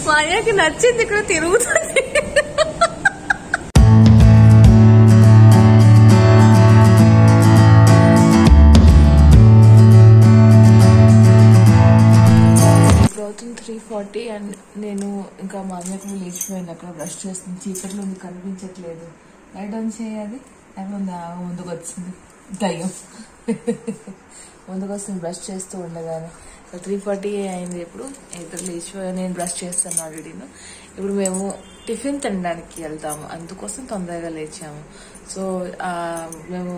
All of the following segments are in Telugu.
మాయాకి నచ్చింది ఇక్కడ తిరుగుతుంది. అవుతుంది 3:40 అండ్ నేను ఇంకా మా అన్నకు లేచిపోయింది. అక్కడ బ్రష్ చేస్తుంది. చీకట్లో ఉంది, కనిపించట్లేదు. లైట్ ఆన్ చేయాలి. ఏమన్నా ముందుకు వచ్చింది దయ్యం. ముందుకు వస్తుంది బ్రష్ చేస్తూ ఉండగానే. 3:40 అయింది. ఇప్పుడు ఇద్దరు లేచిపోయి నేను బ్రష్ చేస్తాను ఆల్రెడీను. ఇప్పుడు మేము టిఫిన్ తినడానికి వెళ్తాము, అందుకోసం తొందరగా లేచాము. సో మేము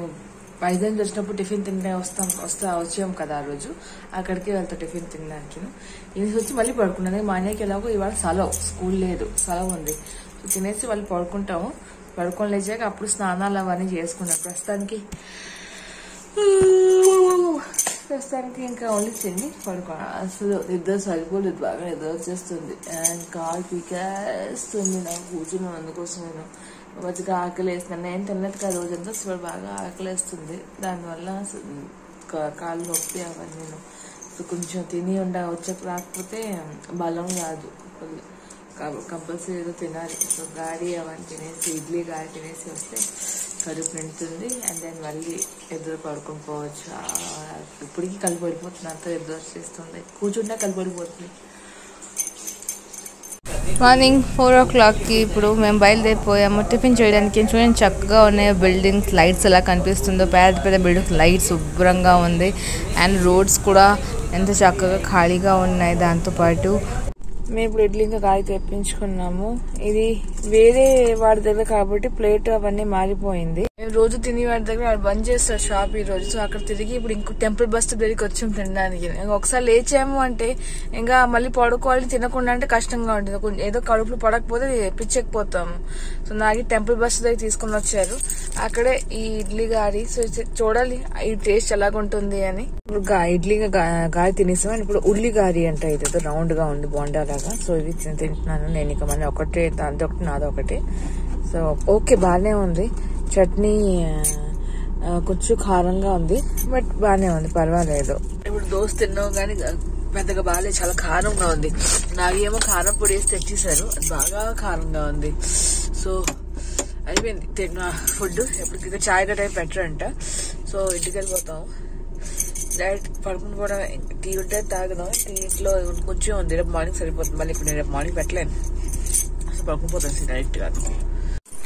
వైజాగ్ వచ్చినప్పుడు టిఫిన్ తినడానికి వచ్చాము కదా ఆ రోజు. అక్కడికి వెళ్తాం టిఫిన్ తినడానికి. ఇది వచ్చి మళ్ళీ పడుకున్నాను. మా అన్నయ్యకి ఎలాగో ఇవాళ సెలవు, స్కూల్ లేదు, సెలవు ఉంది. సో తినేసి మళ్ళీ పడుకుంటాము. పడుకొని లేచాక అప్పుడు స్నానాలు అవన్నీ చేసుకున్నాం. ప్రస్తుతానికి ఇంకా ఓన్లీ తిని పడుకోవాలి. అసలు నిద్ర సరిపోలేదు, బాగా నిద్ర వచ్చేస్తుంది అండ్ కాలు పీకేస్తుంది నాకు కూర్చున్నాను. అందుకోసం నేను మంచిగా ఆకలి వేస్తున్నాను. నేను తిన్నట్టు కదా రోజంతా అసలు బాగా ఆకలిస్తుంది. దానివల్ల కాళ్ళు నొప్పి అవన్నీ నేను కొంచెం తిని వచ్చాక రాకపోతే బలం రాదు. కంపల్సరీ ఏదో తినాలి. సో గాడి అవన్నీ తినేసి, ఇడ్లీ గాడి తినేసి వస్తే కడుపు నిండుతుంది. అండ్ దెన్ మళ్ళీ ఎదురు పడుకొని పోవచ్చు. ఇప్పటికీ కలిపి పడిపోతుంది, అంతా ఎదురు వచ్చేస్తుంది. కూర్చుంటే కలిపి పడిపోతుంది. మార్నింగ్ 4 o'clockకి ఇప్పుడు మేము బయలుదేరిపోయాము టిఫిన్ చేయడానికి. చూడండి చక్కగా ఉన్నాయి బిల్డింగ్స్, లైట్స్ ఎలా కనిపిస్తుందో. పెద్ద పెద్ద బిల్డింగ్స్, లైట్స్ శుభ్రంగా ఉంది. అండ్ రోడ్స్ కూడా ఎంత చక్కగా ఖాళీగా ఉన్నాయి. దాంతోపాటు మేము ఇప్పుడు ఇడ్లీ ఇంకా గాలి తెప్పించుకున్నాము. ఇది వేరే వాడి దగ్గర కాబట్టి ప్లేట్ అవన్నీ మారిపోయింది. మేము రోజు తిని వాడి దగ్గర బంద్ చేస్తారు షాప్ ఈ రోజు. సో అక్కడ తిరిగి ఇప్పుడు ఇంకో టెంపుల్ బస్ దగ్గరికి వచ్చాము తినడానికి. ఒకసారి లేచాము అంటే ఇంకా మళ్ళీ పడుకోవాలి, తినకుండా అంటే కష్టంగా ఉంటుంది. కొంచెం ఏదో కడుపులో పడకపోతే పిచ్చెక్కిపోతాము. సో నాకు టెంపుల్ బస్ దగ్గర తీసుకుని వచ్చారు. అక్కడే ఈ ఇడ్లీ గారి. సో చూడాలి ఈ టేస్ట్ ఎలాగుంటుంది అని. ఇప్పుడు ఇడ్లీ గారి తినేసాం. ఇప్పుడు ఉల్లి గారి అంట, ఇది రౌండ్ గా ఉంది బోండా లాగా. సో ఇది తింటున్నాను నేను. ఇక మన ఒకటే దాంతో ఒకటి నాది ఒకటి. సో ఓకే బాగానే ఉంది. చట్నీ కొంచెం కారంగా ఉంది, బట్ బాగానే ఉంది, పర్వాలేదు. ఇప్పుడు దోశ తిన్నాం కానీ పెద్దగా బాగాలేదు, చాలా కారంగా ఉంది. నాకేమో కారం పొడి వేసి తెచ్చేసారు, అది బాగా కారంగా ఉంది. సో అయిపోయింది తిన్న ఫుడ్. ఎప్పటికైతే చాయ్ టైం బెటర్ అంట. సో ఇంటికి వెళ్ళిపోతాం. డైరెక్ట్ పడుకుని కూడా టీ ఉంటే తాగుదాం. టీలో కొంచెం ఉంది, రేపు మార్నింగ్ సరిపోతుంది. మళ్ళీ ఇప్పుడు నేను రేపు మార్నింగ్ పెట్టలేను. అసలు పడుకుని పోతాను డైరెక్ట్ గా.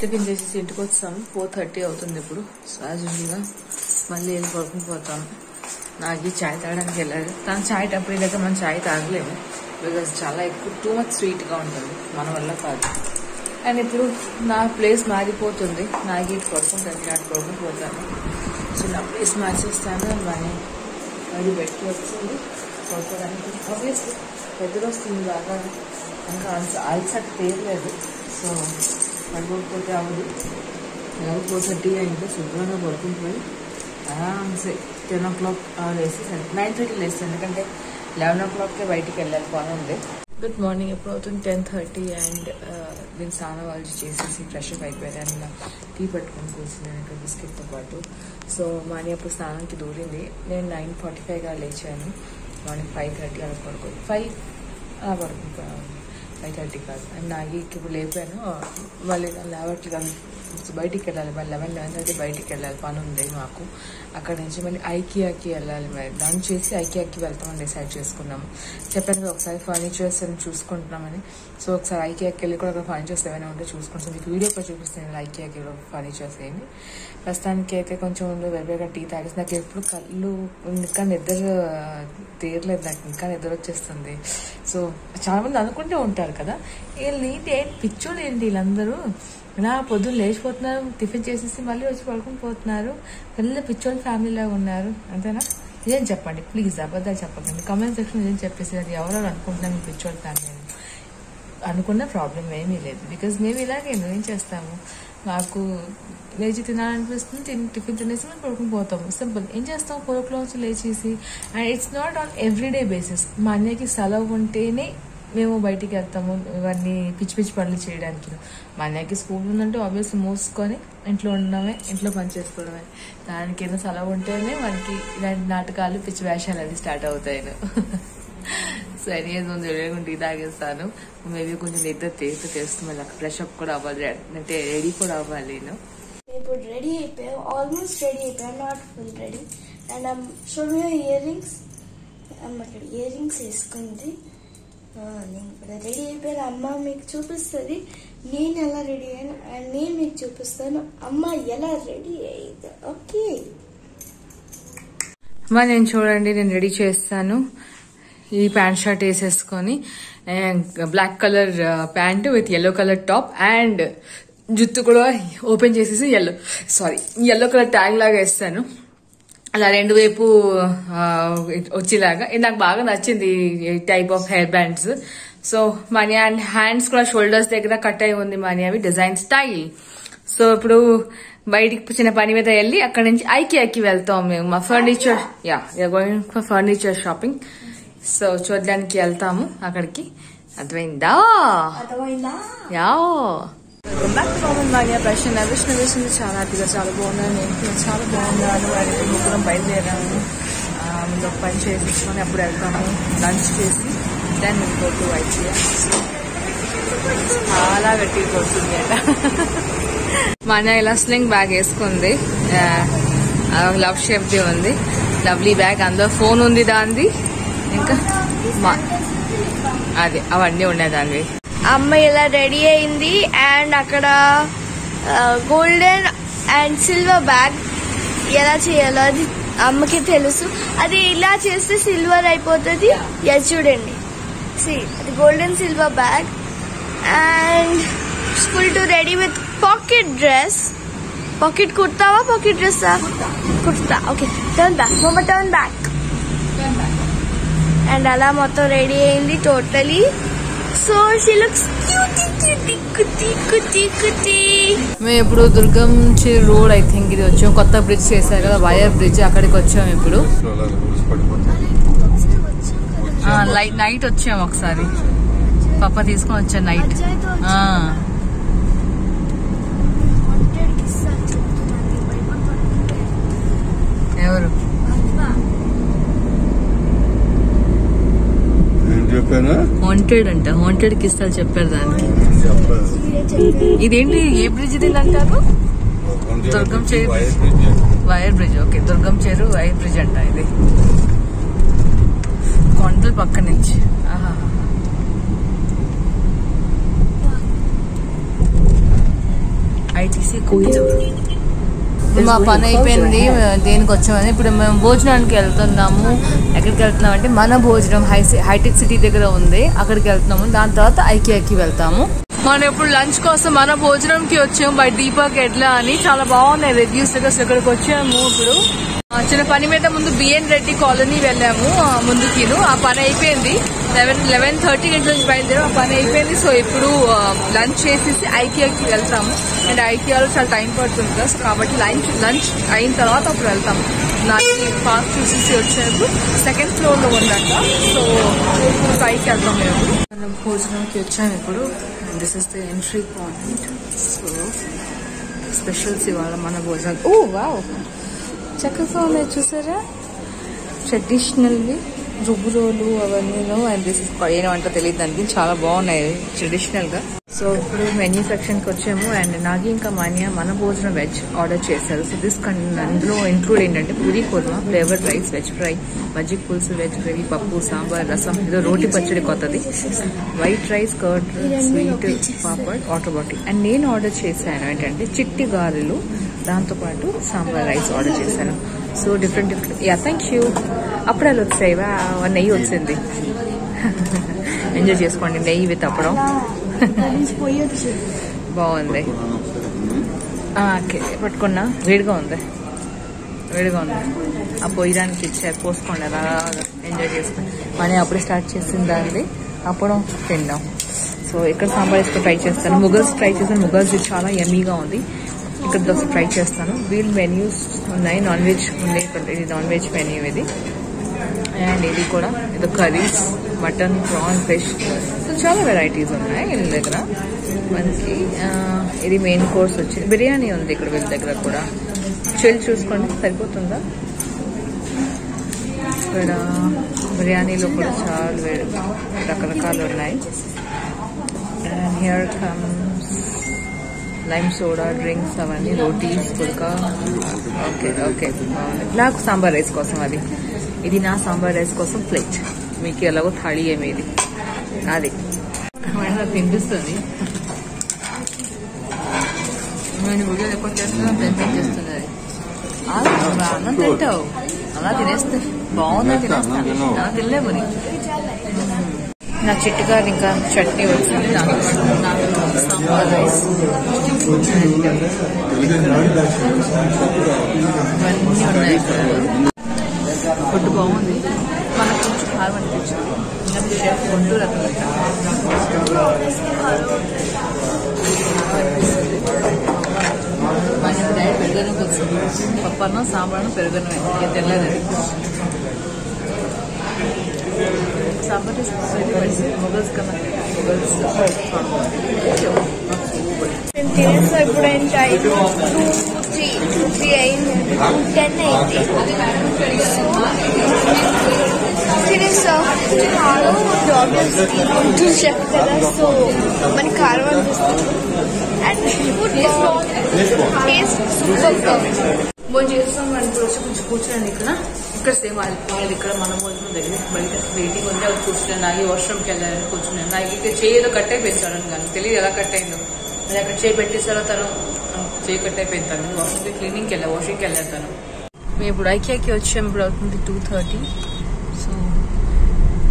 టిఫిన్ చేసేసి ఇంటికి వచ్చాము. 4:30 అవుతుంది ఇప్పుడు. యాజ్ యూజువల్గా మళ్ళీ వెళ్ళి పడుకుని పోతాము. నాకు చాయ్ తాగడానికి వెళ్ళాలి. కానీ చాయ్ టప్పుడు దగ్గర మనం చాయ్ తాగలేము, బికాజ్ చాలా ఎక్కువ టూ మచ్ స్వీట్గా ఉంటుంది, మన వల్ల కాదు. అండ్ ఇప్పుడు నా ప్లేస్ మారిపోతుంది. నాకు ఇటు పడుకుంటాను, అటు పడుకుని పోతాను. సో నా ప్లేస్ మార్చేస్తాను. మళ్ళీ పెట్టి వచ్చింది పడుకోవడానికి. ఆబ్వియస్లీ పెద్దగా వస్తుంది బాగా, ఇంకా అలసట తీరలేదు. సో పడుకోకపోతే అవ్వదు. 4:30 అయింది. శుభ్రంగా పడుకుంటుపోయి ఆరామ్సే 10 o'clock లేసి 9:30 లేస్తాను, ఎందుకంటే 11 o'clockకే బయటికి వెళ్ళాలి, పని ఉంది. Good morning. ఎప్పుడు అవుతుంది 10:30 అండ్ నేను స్నానం వాళ్ళు చేసేసి ఫ్రెష్ అప్ అయిపోయాను. టీ పట్టుకొని కూర్చున్నాను ఇక్కడ బిస్కెట్తో పాటు. సో మార్నింగ్ అప్పుడు స్నానానికి దూరింది. నేను 9:45గా లేచాను. మార్నింగ్ 5:30 అలా పడుకో 5 అలా పడుకుంటాను, 5:30 కాదు. అండ్ నాకు ఇప్పుడు లేపాను. మళ్ళీ లేవట్లేదు, బయటికి వెళ్ళాలి. మళ్ళీ 11:30 బయటికి వెళ్ళాలి, పని ఉంది మాకు. అక్కడ నుంచి మళ్ళీ ఐకియాకి వెళ్ళాలి. మరి లంచ్ చేసి ఐకియాకి వెళ్తామని డిసైడ్ చేసుకున్నాము. చెప్పాను ఒకసారి ఫర్నిచర్స్ అని చూసుకుంటున్నామని. సో ఒకసారి ఐకియాకి వెళ్ళి కూడా అక్కడ ఫర్నిచర్స్ ఏమైనా ఉంటే చూసుకుంటాం. మీకు వీడియో కూడా చూపిస్తాను ఐకియాకి ఫర్నిచర్స్ ఏంటి. ప్రస్తుతానికి అయితే కొంచెం వెరవేగా టీ తాగేసి నాకు ఎప్పుడు కళ్ళు ఇంకా నిద్ర తీరలేదు, నాకు ఇంకా నిద్ర వచ్చేస్తుంది. సో చాలా మంది అనుకుంటూ ఉంటారు కదా, ఏంటి పిచ్చోళ్ళు ఏంటి వీళ్ళందరూ ఇలా పొద్దున్న లేచిపోతున్నారు, టిఫిన్ చేసేసి మళ్ళీ వచ్చి పడుకుని పోతున్నారు, పిల్లలు పిచ్చోళ్ళు ఫ్యామిలీ లాగా ఉన్నారు, అంతేనా? నిజం చెప్పండి ప్లీజ్, అబద్ధాలు చెప్పకండి. కామెంట్ సెక్షన్ నిజం చెప్పేసి అది ఎవరో అనుకుంటున్నాం మీ పిచ్చోళ్ళ ఫ్యామిలీ అనుకున్న ప్రాబ్లం ఏమీ లేదు. బికాజ్ మేము ఇలాగే ఏం చేస్తాము, మాకు లేచి తినాలనిపిస్తుంది, టిఫిన్ తినేసి మేము పడుకుని పోతాము, సింపుల్. ఏం చేస్తాం 4 o'clock లేచేసి. And it's not on everyday basis. మా అన్నయ్యకి సెలవు ఉంటేనే మేము బయటికి వెళ్తాము ఇవన్నీ పిచ్చి పిచ్చి పనులు చేయడానికి. మా అన్నయ్యకి స్కూల్ ఉందంటే ఆబ్వియస్లీ మూసుకొని ఇంట్లో ఉండడమే, ఇంట్లో పని చేసుకోవడమే. దానికి ఏదో సెలవు ఉంటేనే మనకి ఇలాంటి నాటకాలు పిచ్చి వేషాలు అది స్టార్ట్ అవుతాయి. సో ఎనీవేస్ ముందు వెళ్ళకుండా టీ తాగేస్తాను. మేబీ కొంచెం నిద్ర తెస్తుంది, మళ్ళీ ఫ్రెష్ అప్ కూడా అవ్వాలి, అంటే రెడీ కూడా అవ్వాలి. నేను ఇప్పుడు రెడీ అయిపోయాం, ఆల్మోస్ట్ రెడీ అయిపోయాం, నాట్ ఫుల్ రెడీ. అండ్ చూడు ఇయర్ రింగ్స్, అమ్మ ఇక్కడ ఇయర్ రింగ్స్ వేసుకుంది. నేను ఇప్పుడు రెడీ అయిపోయాను. అమ్మ మీకు చూపిస్తుంది నేను ఎలా రెడీ అయ్యాను, అండ్ నేను మీకు చూపిస్తాను అమ్మ ఎలా రెడీ అయ్యింది. ఓకే అమ్మా, నేను చూడండి నేను రెడీ చేస్తాను. ఈ ప్యాంట్ షర్ట్ వేసేసుకొని black colour pant with yellow colour top and జుత్తు కూడా ఓపెన్ చేసేసి ఎల్లో కలర్ ట్యాగ్ లాగా వేస్తాను. అలా రెండు వైపు వచ్చేలాగా. ఇది నాకు బాగా నచ్చింది ఈ type of hair bands. So money and hands కూడా షోల్డర్స్ దగ్గర కట్ అయి ఉంది మనీ, అవి డిజైన్ స్టైల్. సో ఇప్పుడు బయటికి చిన్న పని మీద వెళ్ళి అక్కడ నుంచి ఐకియాకి వెళ్తాం మేము. మా furniture going for furniture shopping. So చూడడానికి వెళ్తాము అక్కడికి. అర్థమైందా? యా ప్రశ్న వేసింది చాలా హ్యాపీగా, చాలా బాగున్నాను. నేను చాలా బాగున్నాను. వాడికి ముగ్గురం బయలుదేరాము. ముందు ఒక పని చేసేసుకొని అప్పుడు వెళ్తాము లంచ్ చేసి. దాన్ని ఇంకోటి ఐకియా చాలా గట్టిగా కొడుతుంది అట. మన ఇలా స్లింగ్ బ్యాగ్ వేసుకుంది, లవ్ షేప్ ది ఉంది, లవ్లీ బ్యాగ్. అందులో ఫోన్ ఉంది దానిది, ఇంకా అదే అవన్నీ ఉండేదాన్ని. అమ్మ ఇలా రెడీ అయింది. అండ్ అక్కడ గోల్డెన్ అండ్ సిల్వర్ బ్యాగ్ ఎలా చేయాలో అది అమ్మకి తెలుసు. అది ఇలా చేస్తే సిల్వర్ అయిపోతుంది. చూడండి, అది golden silver bag. And full to ready with pocket dress. Pocket కుర్తావా, pocket dress? Kurta. Okay, turn back మమ్మ, టర్న్ బ్యాక్. అండ్ అలా మొత్తం రెడీ అయింది totally. So she looks cutie. మేము ఇప్పుడు దుర్గం రోడ్ ఐ థింక్ ఇది వచ్చాం. కొత్త బ్రిడ్జ్ చేశారు కదా, వైర్ బ్రిడ్జ్, అక్కడికి వచ్చాం ఇప్పుడు. నైట్ వచ్చాము ఒకసారి, పాప తీసుకొని వచ్చాను నైట్. ఎవరు వాంటెడ్ అంట, వాంటెడ్ కిస్తాలు చెప్పారు దానికి. ఇదేంటి, ఏ బ్రిడ్జ్ ఇది అంటారు? దుర్గం చేరు వైర్ బ్రిడ్జ్. ఓకే, దుర్గం చేరు వైర్ బ్రిడ్జ్ అంట ఇది, కొండల పక్క నుంచి. ఐటీసీ కోయిలూరు. మా పని అయిపోయింది, దేనికి వచ్చామని. ఇప్పుడు మేము భోజనానికి వెళ్తున్నాము. ఎక్కడికి వెళ్తున్నాం అంటే మన భోజనం హైటెక్ సిటీ దగ్గర ఉంది, అక్కడికి వెళ్తున్నాము. దాని తర్వాత ఐకియాకి వెళ్తాము. మనం ఇప్పుడు లంచ్ కోసం మన భోజనంకి వచ్చాము బై దీపక్ ఎడ్లా అని. చాలా బాగున్నాయి రివ్యూస్ దగ్గర. ఇక్కడికి వచ్చాము. ఇప్పుడు చిన్న పని మీద ముందు బిఎన్ రెడ్డి కాలనీ వెళ్ళాము ముందుకి. ఆ పని అయిపోయింది, 11:30 గంటల నుంచి బయలుదేరాం. ఆ పని అయిపోయింది. సో ఇప్పుడు లంచ్ చేసేసి ఐకియాకి వెళ్తాము. అండ్ ఐకియాలో చాలా టైం పడుతుంది కదా, కాబట్టి లంచ్ అయిన తర్వాత అప్పుడు వెళ్తాము. నాకు పార్క్ చూసేసి వచ్చేప్పుడు సెకండ్ ఫ్లోర్ లో ఉందంట. సో పైకి వెళ్తాం మేము. మనం భోజనంకి వచ్చాము ఇప్పుడు. This is the entry point. So specials ఇవాళ మన భోజనం. ఓ వావ్, చక్కగా ఉన్నాయి చూసారా, ట్రెడిషనల్వి రుబ్బురోలు అవన్నీ. అండ్ దిస్ ఇస్ ఏమంటో తెలియదు దానికి, చాలా బాగున్నాయి ట్రెడిషనల్ గా. సో ఇప్పుడు మెన్యూ సెక్షన్ కి వచ్చాము. అండ్ నాగి ఇంకా మాన్య మన భోజనం వెజ్ ఆర్డర్ చేశారు. సో దిస్ అందులో ఇంక్లూడ్ ఏంటంటే puri kurma, flavoured rice, veg fry, మజ్జిగ పులుసు, వెజ్ గ్రేవీ, పప్పు, సాంబార్, రసం, ఏదో రోటి పచ్చడి కొత్తది, white rice, curd, sweet, papad, water bottle. And నేను ఆర్డర్ చేశాను ఏంటంటే చిట్టి గారెలు, దాంతోపాటు సాంబార్ రైస్ ఆర్డర్ చేశాను. So different thank you. అప్పుడాలు వచ్చాయివా, నెయ్యి వచ్చింది. ఎంజాయ్ చేసుకోండి, నెయ్యి విత్ అప్పడం. బాగుంది. పట్టుకున్నా, వేడిగా ఉంది. ఆ పొయ్యడానికి ఇచ్చారు, పోసుకోండి, అలా ఎంజాయ్ చేసుకోండి. మనీ అప్పుడే స్టార్ట్ చేసింది దాన్ని అప్పడం తిందాం. సో ఇక్కడ సాంబార్ వేసుకొని ట్రై చేస్తాను. ముగల్స్ ట్రై చేస్తాను. ముగల్స్ చాలా యమ్మీగా ఉంది. ఇక్కడ దోశ ట్రై చేస్తాను. వీల్ మెన్యూస్ ఉన్నాయి, నాన్ వెజ్ ఉంది. ఇది నాన్ వెజ్ మెన్యూ ఇది. అండ్ ఇది కూడా ఇది curries, mutton, prawn, fish. So చాలా వెరైటీస్ ఉన్నాయి వీళ్ళ దగ్గర మనకి. ఇది మెయిన్ కోర్స్ వచ్చింది. బిర్యానీ ఉంది ఇక్కడ వీళ్ళ దగ్గర కూడా. చిల్ చూసుకోండి, సరిపోతుందా? ఇక్కడ బిర్యానీలో కూడా చాలా రకరకాలు ఉన్నాయి. And here comes lime soda drinks అవన్నీ రోటీస్ పుల్కా. ఓకే ఓకే నాకు సాంబార్ రైస్ కోసం ఇది నా సాంబార్ రైస్ కోసం ప్లేట్. మీకు ఎలాగో థాళీ ఏమేది అది తినిపిస్తుంది. నేను వీడియో రికార్డ్ చేస్తున్నా పెన్షన్ చేస్తుంది. అది అన్నం తింటావు అలా తినేస్తే బాగుందా తినేస్తాను తినలే మరి. నా చిట్టుగారు ఇంకా చట్నీ వచ్చింది. నాకు సాంబార్ రైస్ ఇవన్నీ ఉన్నాయి. ఫుడ్ బాగుంది. మనకు కొంచెం కారం అనిపించింది. అది షెఫ్ గుంటూరు మన డైరెక్ట్ పెరుగన్నం వచ్చింది. పప్పన్నం సాంబార్ను పెరుగన్నం ఏం తెలియదు. సాంబార్ మొగల్స్ కన్నా మొగల్స్ తినేస్తా. ఇప్పుడు ఏంటి 2-3 అయింది, 10 అయింది. తినేస్తా. కారం గుంటూరు షెఫ్ కదా, సో మనకి కారం అనిపిస్తుంది. అండ్ ఫుడ్ టేస్ట్ సూపర్ బాగుంది. భోజనం చేస్తాం. ఇప్పుడు వచ్చి కొంచెం కూర్చోండి ఇక్కడ సేమ్ వాళ్ళు ఇక్కడ మన భోజనం దగ్గర బయట వెయిటింగ్ ఉంది. అవి కూర్చున్నాను. నాకు వాష్రూమ్కి వెళ్ళాలని కూర్చున్నాను. నాకు ఇక్కడ చేయి కట్ అయిపోయించాను కానీ తెలియదు ఎలా కట్ అయిందో. అది అక్కడ చేయి పెట్టేసారో తను చేయి కట్ అయిపోయింది. వాష్రూమ్కి క్లీనింగ్కి వాషింగ్కి వెళ్ళాను. మేము ఇప్పుడు ఐకియాకి వచ్చాము. ఇప్పుడు అవుతుంది 2:30. So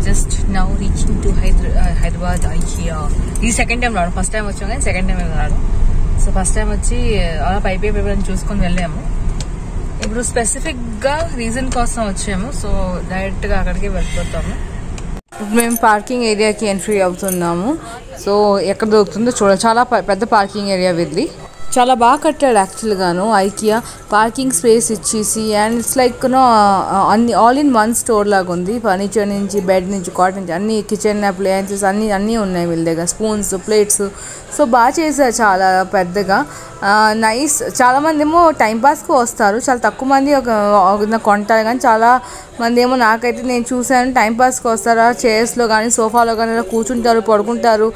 just now reaching to Hyderabad IKEA. ఇది సెకండ్ టైం రావడం. ఫస్ట్ టైం వచ్చాం కానీ సెకండ్ టైం రావడం. సో ఫస్ట్ టైం వచ్చి అలా పైపే చూసుకొని వెళ్ళాము. ఇప్పుడు స్పెసిఫిక్ గా రీజన్ కోసం వచ్చాము. సో డైరెక్ట్ గా అక్కడికి వెళ్ళిపోతాము. మేము పార్కింగ్ ఏరియాకి ఎంట్రీ అవుతున్నాము. సో ఎక్కడ దొరుకుతుందో చూడాలి. చాలా పెద్ద పార్కింగ్ ఏరియా వెళ్ళి చాలా బాగా కట్టాడు యాక్చువల్గాను. ఐకియా పార్కింగ్ స్పేస్ ఇచ్చేసి అండ్ ఇట్స్ లైక్ అన్ని ఆల్ ఇన్ వన్ స్టోర్ లాగా ఉంది. ఫర్నిచర్ నుంచి బెడ్ నుంచి కాట్ నుంచి అన్ని కిచెన్ అప్లయన్సెస్ అన్నీ ఉన్నాయి వీళ్ళ దగ్గర. Spoons plates. సో బాగా చేశారు చాలా పెద్దగా. నైస్. చాలామంది ఏమో టైంపాస్కి వస్తారు. చాలా తక్కువ మంది కొంటారు కానీ చాలా మంది ఏమో నాకైతే నేను చూసాను టైంపాస్కి వస్తారా చైర్స్లో కానీ సోఫాలో కానీ కూర్చుంటారు, పడుకుంటారు,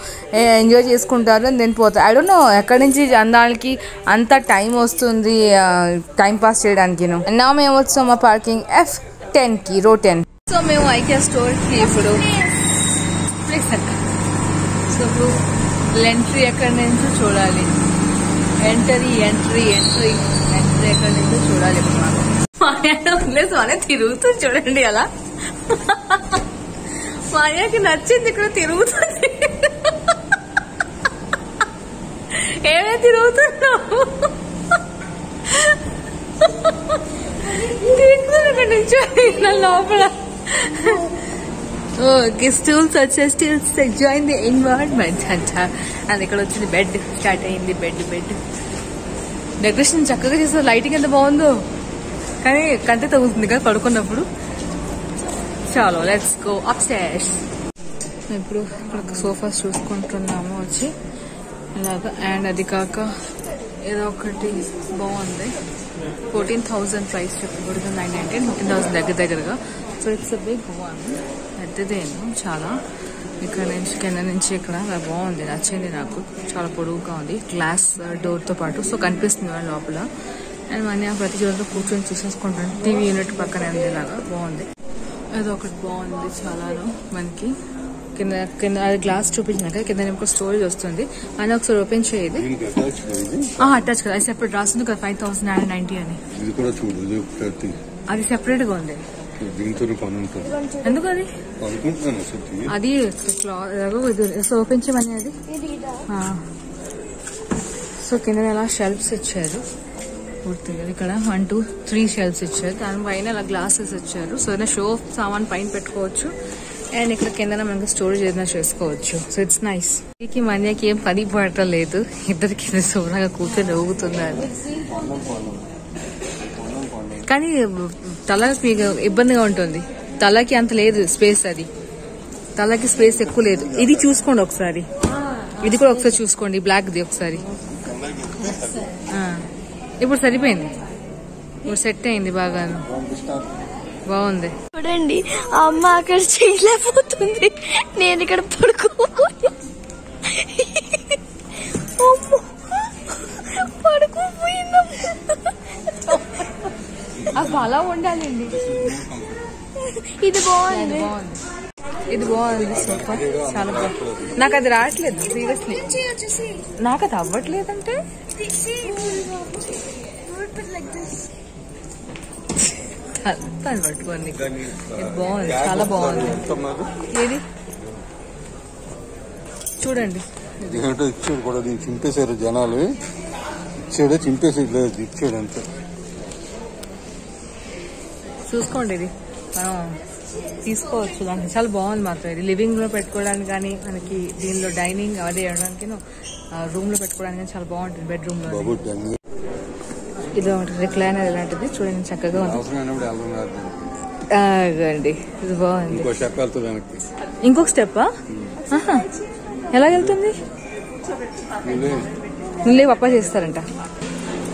ఎంజాయ్ చేసుకుంటారు అని నేను పోతారు. ఐ డోంట్ నో ఎక్కడి నుంచి దానికి అంత టైం వస్తుంది టైంపాస్ చేయడానికి. నా మేము వచ్చాం మా పార్కింగ్ F10కి రో 10. సో మేము ఐకియా స్టోర్కి ఇప్పుడు సో ఇప్పుడు ఎంట్రీ ఎక్కడి నుంచో చూడాలి. ఎంట్రీ ఎక్కడి నుంచో చూడాలి. ఇప్పుడు మాకు తిరుగుతుంది చూడండి అలా. మాయాకి నచ్చింది ఇక్కడ తిరుగుతుంది. ఏమే తిరుగుతున్నావు ఇక్కడ నుంచి లోపల. స్టూల్స్ వచ్చే స్టూల్స్ జాయిన్ ది ఎన్వైరన్మెంట్ అంట. అది ఇక్కడ వచ్చింది. బెడ్ స్టార్ట్ అయింది. బెడ్ డెకరేషన్ చక్కగా చేస్తారు. లైటింగ్ ఎంత బాగుందో కానీ కంటే తగ్గుతుంది కదా పడుకున్నప్పుడు. చాలు లెట్స్ గో అప్ స్టైర్స్. ఇప్పుడు ఇక్కడ సోఫాస్ చూసుకుంటున్నాము వచ్చి ఇలాగా. అండ్ అది కాక ఏదో ఒకటి బాగుంది. 14,000 ప్రైస్ చెప్పకూడదు. 919 14,000 దగ్గరగా. So it's big one. పెద్దదేమో చాలా. ఇక్కడ నుంచి కింద నుంచి ఇక్కడ బాగుంది. నచ్చింది నాకు. చాలా పొడుగుగా ఉంది. గ్లాస్ డోర్తో పాటు. సో కనిపిస్తుంది వాళ్ళ లోపల. అండ్ మన ప్రతి చోట్ల కూర్చొని చూసేసుకుంటాను. టీవీ యూనిట్ పక్కనే ఉంది. ఇలాగా బాగుంది. ఏదో ఒకటి బాగుంది చాలాను. మనకి కింద అది గ్లాస్ చూపించినాక కింద ఇంకో స్టోరేజ్ వస్తుంది. అని ఒకసారి ఓపెన్ చేయదు. అటాచ్ కదా. అది సెపరేట్ రాస్తుంది కదా 5,990 అని. అది సెపరేట్ గా ఉంది. ఎందుకు అది అది సో ఓపెన్ చేయమని అది. సో కింద ఎలా షెల్ఫ్స్ ఇచ్చారు పూర్తిగా. ఇక్కడ 1, 2, 3 షెల్ఫ్స్ ఇచ్చారు. దానిపైన అలా గ్లాసెస్ ఇచ్చారు. సో ఏదైనా షో సామాన్ పైన పెట్టుకోవచ్చు. అండ్ ఇక్కడ కింద మనకి స్టోరేజ్ ఏదైనా చేసుకోవచ్చు. So it's nice. మనకి ఏం పని పడటలేదు. ఇద్దరికి సోనాగా కూర్చొని ఊగుతున్నారు. కానీ తలకి ఇబ్బందిగా ఉంటుంది. తలకి అంత లేదు స్పేస్. అది తలకి స్పేస్ ఎక్కువ లేదు. ఇది చూసుకోండి ఒకసారి. ఇది కూడా ఒకసారి చూసుకోండి. బ్లాక్ది ఒకసారి. ఇప్పుడు సరిపోయింది. ఇప్పుడు సెట్ అయింది బాగా. బాగుంది. చూడండి ఆ అమ్మ అక్కడ చేయలేకపోతుంది, నేను ఇక్కడ పడుకోపోయి పడుకోపోయిందా. అవి అలా ఉండాలండి. ఇది బాగుంది, ఇది బాగుంది సోఫా, చాలా బాగుంది. నాకు అది రావట్లేదు సీరియస్లీ, నాకు అది అవ్వట్లేదంటే పట్టుకోండి. ఇది బాగుంది, చాలా బాగుంది. ఏది చూడండి, ఇచ్చాడు కూడా, చింపేశారు జనాలు, ఇచ్చాడు చింపేసి ఇచ్చాడు అంతే. చూసుకోండి, ఇది మనం తీసుకోవచ్చు. దానికి చాలా బాగుంది మాత్రం. ఇది లివింగ్ లో పెట్టుకోవడానికి కానీ, మనకి దీనిలో డైనింగ్ అదే చేయడానికి, రూమ్ లో పెట్టుకోవడానికి చాలా బాగుంటుంది. బెడ్రూమ్ లో ఇది ఒకటి రిక్లైనర్ ఇలాంటిది చూడండి, చక్కగా ఉంది. ఇది బాగుంది. ఇంకొక స్టెప్పా? ఎలా వెళ్తుంది? నువ్వు పప్ప చేస్తారంట.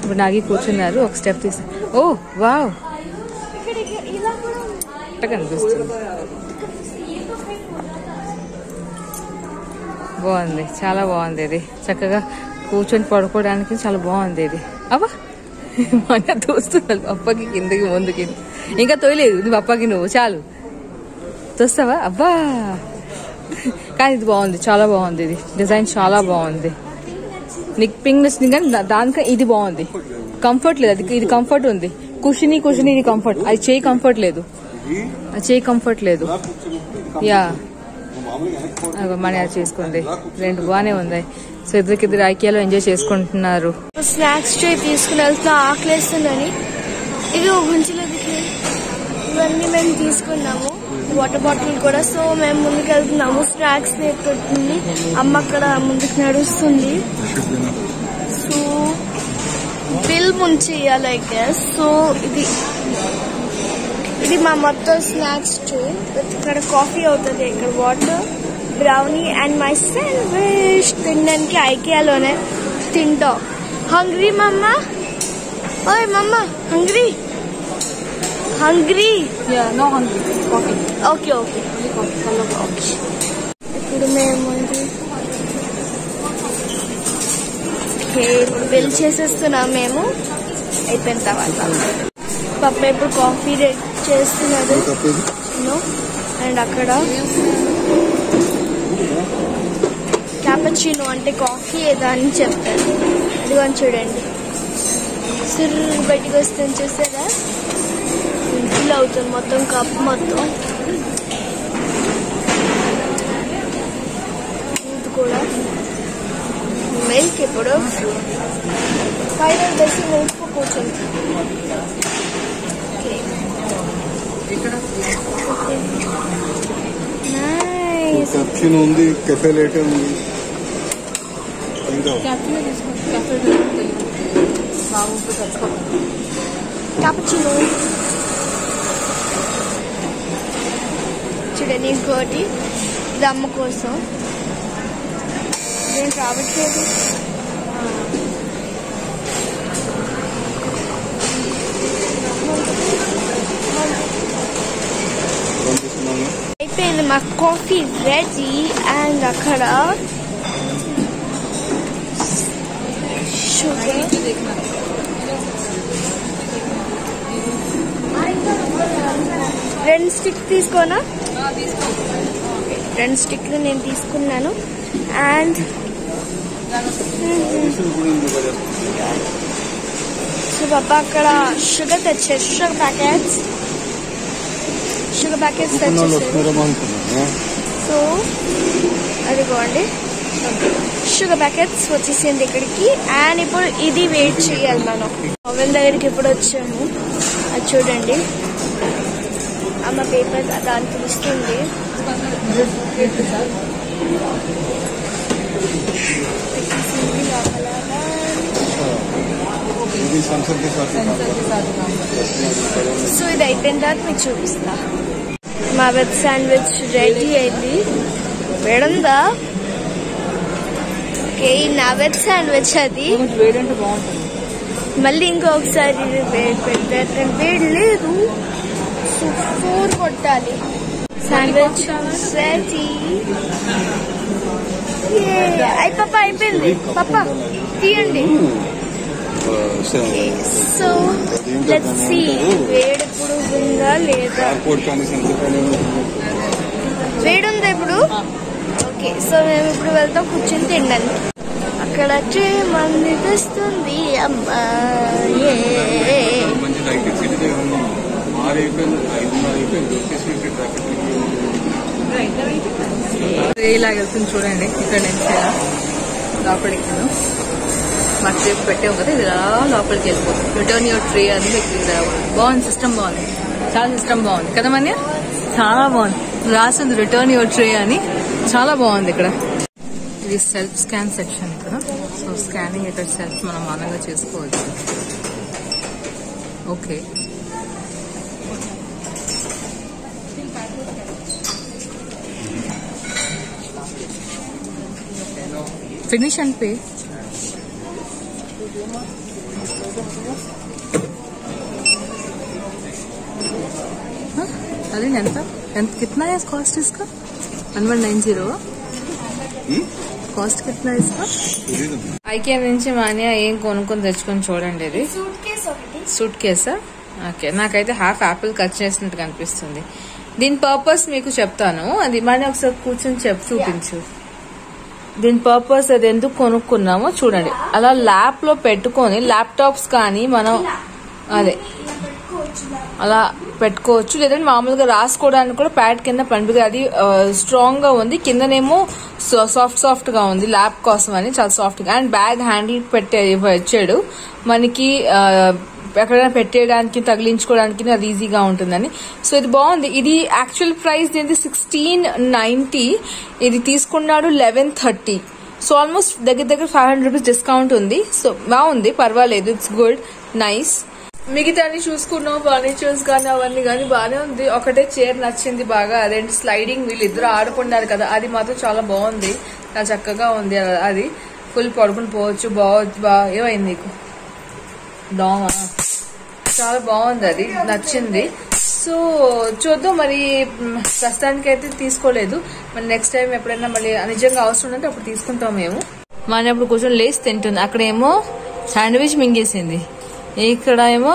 ఇప్పుడు నాగి కూర్చున్నారు, ఒక స్టెప్ తీసి. ఓ వావ్, కనిపిస్తుంది. బాగుంది, చాలా బాగుంది. ఇది చక్కగా కూర్చొని పడుకోవడానికి చాలా బాగుంది. ఇది అబ్బా మన తోస్తున్నారు పప్పకి, కిందకి ముందుకి. ఇంకా తోయలేదు నువ్వు పప్పకి, నువ్వు చాలు తోస్తావా? అబ్బా, కానీ ఇది బాగుంది, చాలా బాగుంది. ఇది డిజైన్ చాలా బాగుంది. నీకు పింక్ నచ్చింది, కానీ దానిక ఇది బాగుంది. కంఫర్ట్ లేదు, అది ఇది కంఫర్ట్ ఉంది. కుషిని ఇది కంఫర్ట్, అది చేయి కంఫర్ట్ లేదు, అది చేయి కంఫర్ట్ లేదు. యా మనీ అది చేసుకుంది, రెండు బాగానే ఉంది. సో ఇద్దరు ఐకియాలో ఎంజాయ్ చేసుకుంటున్నారు. స్నాక్స్ ట్రే తీసుకుని వెళ్తా, ఆకలేస్తుందని. ఇది గుంచలేదు, ఇవన్నీ మేము తీసుకున్నాము, వాటర్ బాటిల్ కూడా. సో మేము ముందుకు వెళ్తున్నాము, స్నాక్స్ పెడుతుంది అమ్మ, అక్కడ ముందుకు నడుస్తుంది. సో బిల్ ముంచేయాలి ఐ గెస్. సో ఇది మా మొత్తం స్నాక్స్ ట్రే. ఇక్కడ కాఫీ అవుతుంది, ఇక్కడ water, brownie and my sandwich. తినడానికి ఐకియాలోనే తింటాం. హంగ్రీ మమ్మ? ఓయ్ మమ్మ, హంగ్రీ? Okay okay. ఇప్పుడు మేము ఇప్పుడు బిల్ చేసేస్తున్నాం మేము, అయిపోయిన తర్వాత. పప్ప ఇప్పుడు కాఫీ రెడీ చేస్తున్నారు. అండ్ అక్కడ క్యాపచినో అంటే కాఫీ ఏదో అని చెప్తారు. అది అని చూడండి, సిర్రు బయటికి వస్తుంది చూసారా, ఫిల్ అవుతుంది మొత్తం కప్ మొత్తం. ఇది కూడా మిల్క్, ఇప్పుడు ఫైనల్ వేసి మిల్క్ కూర్చుంది. ఉంది, కెఫే లేటర్ ఉంది. క్యాపచినో చూడండి, ఇంకోటి ఇది అమ్మ కోసం. నేను రావట్లేదు. అయిపోయింది మా కాఫీ రెడీ. అండ్ అక్కడ షుగర్, రెండు స్టిక్ తీసుకోనా? రెండు స్టిక్లు నేను తీసుకున్నాను. అండ్ సో పాప అక్కడ షుగర్ తెచ్చారు, షుగర్ ప్యాకెట్స్ తెచ్చేసారు. సో అదిగోండి, షుగర్ ప్యాకెట్స్ వచ్చేసింది ఇక్కడికి. అండ్ ఇప్పుడు ఇది వెయిట్ చేయాలి మనం. ఓవెన్ దగ్గరికి ఇప్పుడు వచ్చాము, అది చూడండి అమ్మ పేపర్ దానికి ఇస్తుంది. సో ఇది అయిపోయిన తర్వాత మీకు చూపిస్తా. మా వెజ్ శాండ్విచ్ రెడీ అయింది. వేడుందా? ఓకే, నా వెజ్ శాండ్విచ్ అది. మళ్ళీ ఇంకొకసారి వేడి పెడతారు, వేడి లేదు. సూపర్ కొట్టాలి. Sandwich ready. అయి పాప అయిపోయింది. పాప తీయండి. సో లెట్స్ సీ వేడెప్పుడు ఉందా లేదా. వేడుందా ఇప్పుడు? ఓకే, సో మేము ఇప్పుడు వెళ్తాం కూర్చొని తినడానికి. అక్కడ మంది తెస్తుంది అమ్మా. ఇలాగ వెళ్తుంది చూడండి. ఇక్కడ నుంచి లోపలికి మర్చిపోయి పెట్టాము కదా, ఇది లోపలికి వెళ్ళిపోతుంది. రిటర్న్ యువర్ ట్రే అని బాగుంది. సిస్టమ్ బాగుంది, చాలా సిస్టమ్ బాగుంది కదా మన్య, చాలా బాగుంది. రాసింది రిటర్న్ యువర్ ట్రే అని, చాలా బాగుంది. ఇక్కడ ఇది సెల్ఫ్ స్కాన్ సెక్షన్ ఇక్కడ. సో స్కానింగ్ ఇక్కడ సెల్ఫ్ మనం ఆనంగా చేసుకోవచ్చు. Okay, finish and pay. अरे कितना है कॉस्ट इसका? 1190. కాస్ట్ कितना है इसका? ఐకే నుంచి మాన్యా ఏం కొనుక్కొని తెచ్చుకొని చూడండి. ఇది సూట్ కేసా? ఓకే, నాకైతే హాఫ్ యాపిల్ కట్ చేసినట్టు కనిపిస్తుంది. దీని పర్పస్ మీకు చెప్తాను. అది మాన్యా ఒకసారి కూర్చొని చూపించు. దీని పర్పస్ అది ఎందుకు కొనుక్కున్నామో చూడండి. అలా ల్యాప్ లో పెట్టుకొని ల్యాప్టాప్స్ కానీ మనం అదే అలా పెట్టుకోవచ్చు. లేదంటే మామూలుగా రాసుకోవడానికి కూడా ప్యాడ్ కింద పండుగ. అది స్ట్రాంగ్ గా ఉంది, కిందనేమో సాఫ్ట్ గా ఉంది. ల్యాప్ కోసం అని చాలా సాఫ్ట్ గా. అండ్ బ్యాగ్ హ్యాండిల్ ఇచ్చాడు మనకి, ఎక్కడైనా పెట్టేయడానికి తగిలించుకోవడానికి అది ఈజీగా ఉంటుందని. సో ఇది బాగుంది. ఇది యాక్చువల్ ప్రైస్ దీనికి 1690, ఇది తీసుకున్నాడు 1130. సో ఆల్మోస్ట్ దగ్గర 500 రూపీస్ డిస్కౌంట్ ఉంది. సో బాగుంది, పర్వాలేదు, ఇట్స్ గుడ్, నైస్. మిగతా అన్ని చూసుకున్నాం, ఫర్నిచర్స్ కానీ అవన్నీ కానీ బాగానే ఉంది. ఒకటే చైర్ నచ్చింది బాగా, అదేంటి స్లైడింగ్, వీళ్ళిద్దరు ఆడుకున్నారు కదా, అది మాత్రం చాలా బాగుంది, చాలా చక్కగా ఉంది. అది ఫుల్ పడుకుని పోవచ్చు. ఏమైంది నీకు? దోమా? చాలా బాగుంది, అది నచ్చింది. సో చూద్దాం మరి. ప్రస్తుతానికి అయితే తీసుకోలేదు, మరి నెక్స్ట్ టైం ఎప్పుడైనా మళ్ళీ నిజంగా అవసరం ఉంటే అప్పుడు తీసుకుంటాం మేము. మన ఇప్పుడు కూర్చొని లేసి తింటుంది. అక్కడేమో శాండ్విచ్ మింగేసింది, ఇక్కడ ఏమో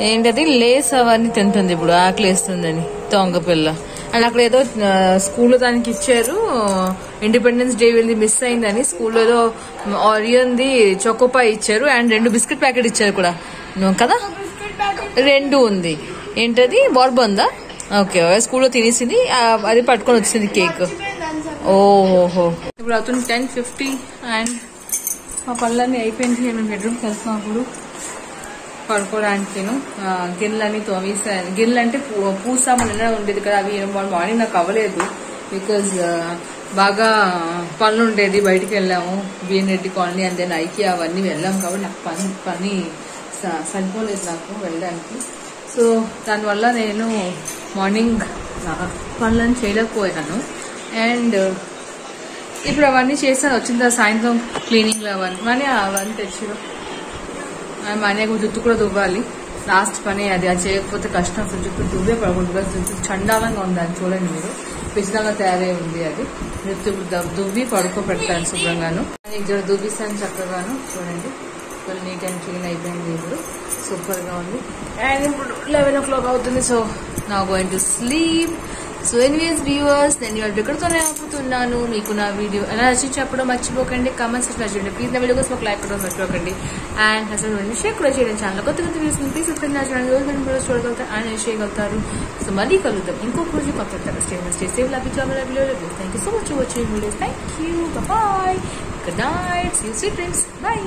ఏంటది లేస్ అవన్నీ తింటుంది. ఇప్పుడు ఆకలిస్తుందని దొంగ పిల్ల. అండ్ అక్కడ ఏదో స్కూల్లో దానికి ఇచ్చారు, ఇండిపెండెన్స్ డే వెళ్ళి మిస్ అయిందని స్కూల్లో ఏదో ఆరియంది చొకోపై ఇచ్చారు అండ్ 2 బిస్కెట్ ప్యాకెట్ ఇచ్చారు కూడా కదా, 2 ఉంది. ఏంటది బార్బందా? ఓకే, స్కూల్లో తినేసింది, అది పట్టుకొని వచ్చింది కేక్. ఓహో, ఇప్పుడు అవుతుంది 10:50 అండ్ మా పనులన్నీ అయిపోయింది. మేము బెడ్రూమ్కి వెళ్తున్నాం ఇప్పుడు పడుకోవడానికి. గిన్నెలన్నీ తోమేసాను. గిన్నెలు అంటే పూసాము నిన్న ఉండేది కదా, అవి మార్నింగ్ నాకు అవ్వలేదు బికాజ్ బాగా పనులు ఉండేది. బయటికి వెళ్ళాము, BN Reddy colony and then ఐకి అవన్నీ వెళ్ళాము కాబట్టి నాకు పని సరిపోలేదు నాకు వెళ్ళడానికి. సో దానివల్ల నేను మార్నింగ్ పనులను చేయలేకపోయాను. అండ్ ఇప్పుడు అవన్నీ చేశాను. వచ్చిన తర్వాత సాయంత్రం క్లీనింగ్లు అవన్నీ తెచ్చారు. మనీ జుట్టు కూడా దువ్వాలి, లాస్ట్ పని అది. అది చేయకపోతే కష్టం. జుట్టు దువ్వే పడకుండా జుట్టు చండాలంగా ఉంది, అది చూడండి మీరు, పిచ్చిదంగా తయారై ఉంది. అది జుట్టు ఇప్పుడు దువ్వి పడుకోబెడతాను శుభ్రంగాను. ఇక్కడ దువ్విస్తాను చక్కగాను. చూడండి ఫుల్ నీట్ అండ్ క్లీన్ అయిపోయింది, ఇప్పుడు సూపర్ గా ఉంది. అండ్ ఇప్పుడు 11 o'clock అవుతుంది. సో నా going to sleep. So anyways viewers, నేను ఇవాళ ఇక్కడితోనే ఆపుతున్నాను. మీకు నా వీడియో ఎలా నచ్చింది చెప్పడం మర్చిపోకండి, కామెంట్స్ నచ్చండి. ప్లీజ్ నా వీడియో కోసం ఒక లైక్ కూడా మర్చిపోకండి. అండ్ అసలు షేర్ కూడా చేయడం ఛానల్ కొత్త వీడియోస్ ప్లీజ్ సబ్స్క్రైబ్ నా ఛానల్ రోజు చూడగలుగుతారు అండ్ చేయగలుగుతారు. సో మళ్ళీ కలుద్దాం ఇంకొక రోజు కొత్త stay love you thank you so much for watching videos. Thank you, bye, good night, see you sweet dreams, bye.